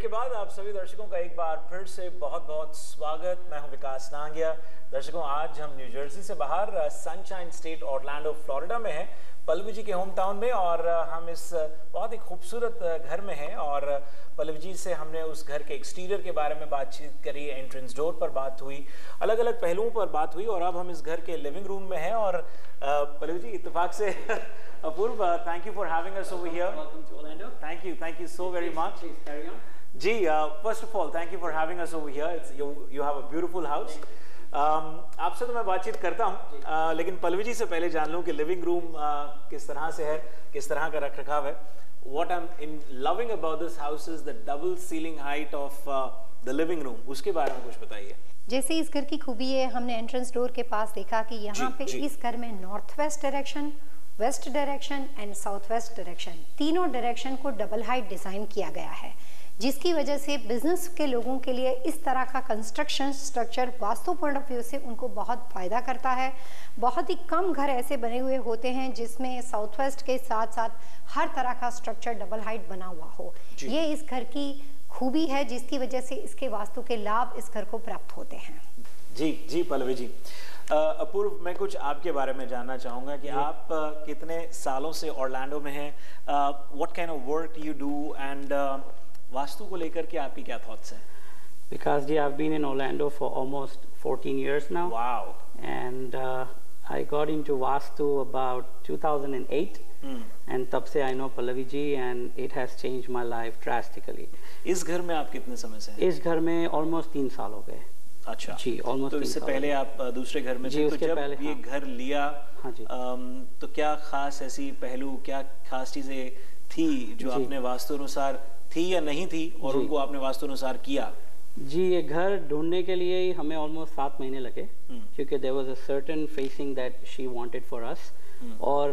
के बाद आप सभी दर्शकों का एक बार फिर से बहुत बहुत स्वागत। मैं हूं विकास नांगिया। दर्शकों, आज हम न्यू जर्सी से बाहर सनशाइन स्टेट ऑरलैंडो फ्लोरिडा में हैं, पल्लवी जी के होम टाउन में, और हम इस बहुत ही खूबसूरत घर में हैं। और पल्लवी जी से हमने उस घर के एक्सटीरियर के बारे में बातचीत करी, एंट्रेंस डोर पर बात हुई, अलग अलग पहलुओं पर बात हुई, और अब हम इस घर के लिविंग रूम में हैं। और पल्लवी जी, इत्तेफाक से Apurva, thank you for having us over here. Welcome to Orlando. Thank you so very much. Please carry on. जी, first of all, thank you for having us over here. You have a beautiful house. आपसे तो मैं बातचीत करता हूँ, लेकिन पल्लवी जी से पहले जान लूँ कि लिविंग रूम किस तरह से है, किस तरह का रख रखाव है। What I'm loving about this house is the double ceiling height of the living room. उसके बारे में कुछ बताइए। जैसे इस घर की खूबी है, हमने एंट्रेंस डोर के पास देखा कि यहाँ पे इस घर में north west direction, west direction and south west direction, तीनों डायरेक्शन को डबल हाइट डिजाइन किया गया है, जिसकी वजह से बिजनेस के लोगों के लिए इस तरह का construction structure vastu point of view से उनको बहुत फायदा करता है। बहुत ही कम घर ऐसे बने हुए होते हैं जिसमें साउथ वेस्ट के साथ साथ हर तरह का स्ट्रक्चर डबल हाइट बना हुआ हो। ये इस घर की खूबी है, जिसकी वजह से इसके वास्तु के लाभ इस घर को प्राप्त होते हैं। जी पल्लवी जी, अपूर्व, मैं कुछ आपके बारे में जानना चाहूँगा कि आप कितने सालों से ऑरलैंडो में हैं, what kind of work you do, and vastu को लेकर के आपकी क्या थॉट्स हैं? Because I've been in Orlando for almost 14 years now. Wow. And I got into Vastu about 2008. And तब से I know Pallavi ji and it has changed my life drastically. इस घर में आप कितने समय से हैं? इस घर में almost 3 साल हो गए। अच्छा जी, almost। तो इससे पहले आप दूसरे घर में थे, तो जब ये घर लिया, हाँ जी, तो क्या खास ऐसी पहलू, क्या खास चीजें थी जो आपने वास्तु अनुसार थी या नहीं थी, और उनको आपने वास्तु अनुसार किया? जी, ये घर ढूंढने के लिए ही हमें ऑलमोस्ट 7 महीने लगे, क्योंकि there was a certain facing that she wanted for us. और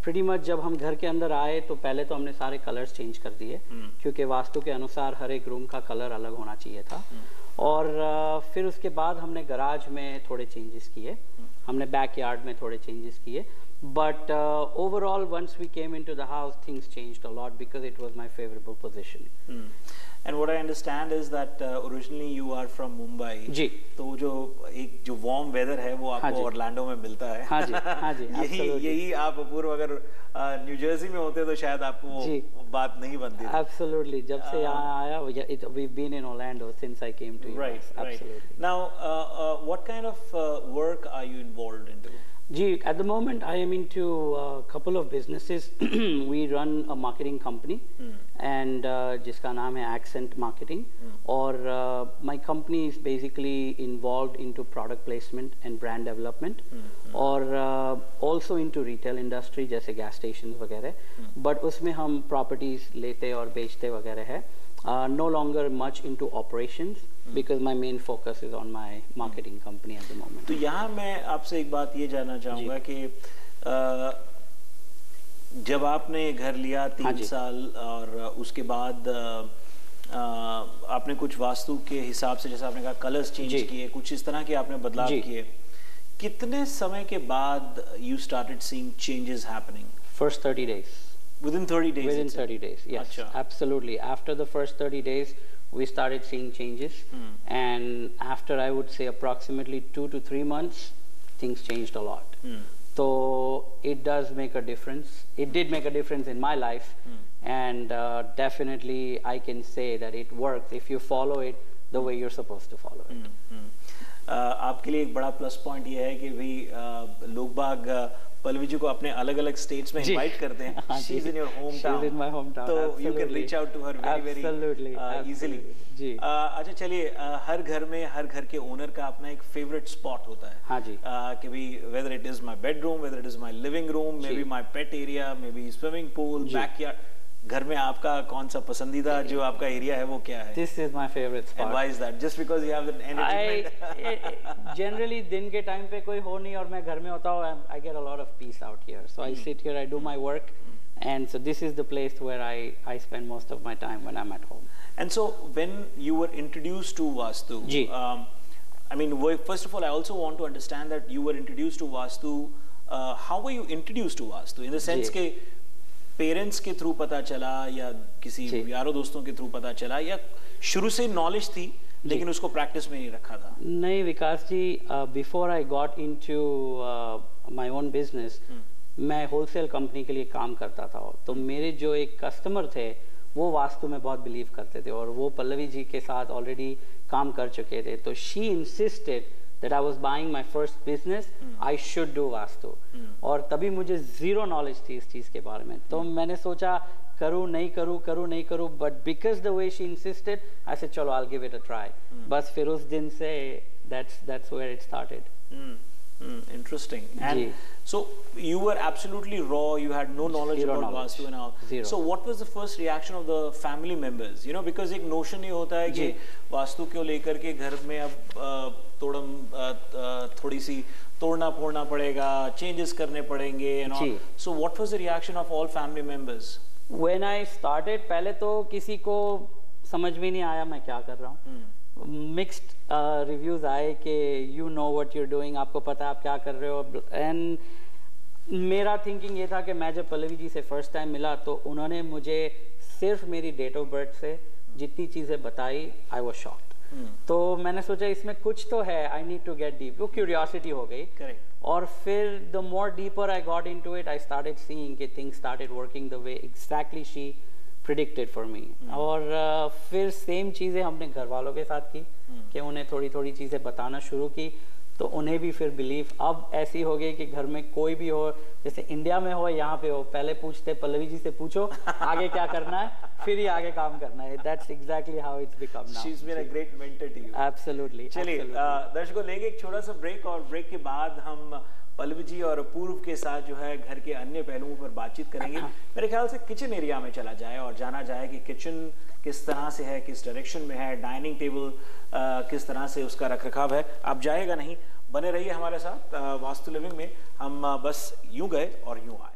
प्रीटी मच जब हम घर के अंदर आए तो पहले तो हमने सारे कलर्स चेंज कर दिए, क्योंकि वास्तु के अनुसार हर एक रूम का कलर अलग होना चाहिए था। और फिर उसके बाद हमने गराज में थोड़े चेंजेस किए, हमने बैकयार्ड में थोड़े चेंजेस किए, but overall once we came into the house things changed a lot because it was my favorable position. And what I understand is that originally you are from Mumbai. जी। तो जो warm weather है वो आपको Orlando में मिलता है। हाँ जी, यही आप अपूर्व अगर न्यू जर्सी में होते तो शायद आपको वो बात नहीं बनती। Absolutely, जब से यहाँ आया, we've been in Orlando since I came to US. Absolutely. Now, what kind of work are you involved into? Ji, at the moment I am into a couple of businesses. We run a marketing company and जिसका नाम है Accent Marketing, और my company is basically involved into product placement and brand development, और also into retail industry जैसे gas stations वगैरह, but उसमें हम properties लेते और बेचते वगैरह है। No longer much into operations because my main focus is on my marketing company at the moment. तो यहाँ मैं आपसे एक बात ये जानना चाहूँगा कि जब आपने घर लिया 3 साल, और उसके बाद आपने कुछ वास्तु के हिसाब से, जैसे आपने कहा कलर्स चेंज किए, कुछ इस तरह के आपने बदलाव किए, कितने समय के बाद you started seeing changes happening? First 30 days. Within 30 days? Within 30 days, yes. Achha. Absolutely. After the first 30 days, we started seeing changes. And after, I would say, approximately 2 to 3 months, things changed a lot. So, it does make a difference. It did make a difference in my life. And definitely, I can say that it works if you follow it the way you're supposed to follow it. आपके लिए एक बड़ा plus point ये है कि भाई लोग बाग पल्लवी जी को अपने अलग अलग स्टेट्स में इनवाइट करते हैं। She's in your hometown. She's in my hometown. तो you can reach out to her very easily. जी। अच्छा, चलिए, हर घर में हर घर के ओनर का अपना एक फेवरेट स्पॉट होता है। हाँ जी। कि भाई whether it is my bedroom, whether it is my living room, maybe my pet area, maybe swimming pool, backyard. घर में आपका कौन सा पसंदीदा जो आपका एरिया है वो क्या है? This is my favorite spot. And why is that? Just because you have that entertainment? Generally दिन के टाइम पे कोई हो नहीं और मैं घर में होता हूँ, I get a lot of peace out here. So I sit here, I do my work, and so this is the place where I spend most of my time when I'm at home. And so when you were introduced to Vastu, I mean, first of all, I also want to understand that you were introduced to Vastu. How were you introduced to Vastu? In the sense के parents के through पता चला या किसी यारों दोस्तों के through पता चला, या शुरू से नॉलेज थी लेकिन उसको प्रैक्टिस में नहीं रखा था? नहीं Vikas ji, before I got into my own business, मैं होलसेल कंपनी के लिए काम करता था, तो मेरे जो एक कस्टमर थे वो वास्तु में बहुत बिलीव करते थे और वो पल्लवी जी के साथ ऑलरेडी काम कर चुके थे, तो she insisted that I was buying my first business, I should do vastu. और तभी मुझे जीरो नॉलेज थी इस चीज़ के बारे में, तो मैंने सोचा करूँ नहीं करूँ, but because the way she insisted I said चलो I'll give it a try। बस फिर उस दिन से that's where it started। Interesting. And so you were absolutely raw, you had no knowledge about Vastu and all. So what was the first reaction of the family members? You know, because एक notion ही होता है कि वास्तु को लेकर के घर में अब थोड़ी सी तोड़ना फोड़ना पड़ेगा, changes करने पड़ेंगे and all. So what was the reaction of all family members? When I started, पहले तो किसी को समझ भी नहीं आया मैं क्या कर रहा हूँ। मिक्स्ड रिव्यूज आए कि you know what you are doing, आपको पता है आप क्या कर रहे हो। एंड मेरा थिंकिंग ये था कि मैं जब पल्लवी जी से फर्स्ट टाइम मिला तो उन्होंने मुझे सिर्फ मेरी डेट ऑफ बर्थ से जितनी चीज़ें बताई, आई वाज शॉक्ड। तो मैंने सोचा इसमें कुछ तो है, I need to get deep, वो क्यूरियोसिटी हो गई। और फिर the more deeper I got into it, I started seeing कि things started working the way exactly she predicted for me. और फिर सेम चीज़ें हमने घर वालों के साथ की कि उन्हें थोड़ी थोड़ी चीज़ें बताना शुरू की, तो उन्हें भी फिर बिलीव अब ऐसी हो गई कि घर में कोई भी हो, जैसे इंडिया में हो यहाँ पे हो, पहले पूछते पल्लवी जी से पूछो आगे क्या करना है, फिर ही आगे काम करना है। That's exactly how it's become now. She's been a great mentor to you. Absolutely. चलिए दर्शकों लेंगे एक छोटा सा ब्रेक, और ब्रेक के बाद हम पल्लवी जी और पूर्व के साथ जो है घर के अन्य पहलुओं पर बातचीत करेंगे। मेरे ख्याल से किचन एरिया में चला जाए और जाना जाए कि किचन किस तरह से है, किस डायरेक्शन में है, डाइनिंग टेबल किस तरह से उसका रखरखाव है। आप जाएगा नहीं, बने रहिए हमारे साथ वास्तु लिविंग में। हम बस यूं गए और यूं आए।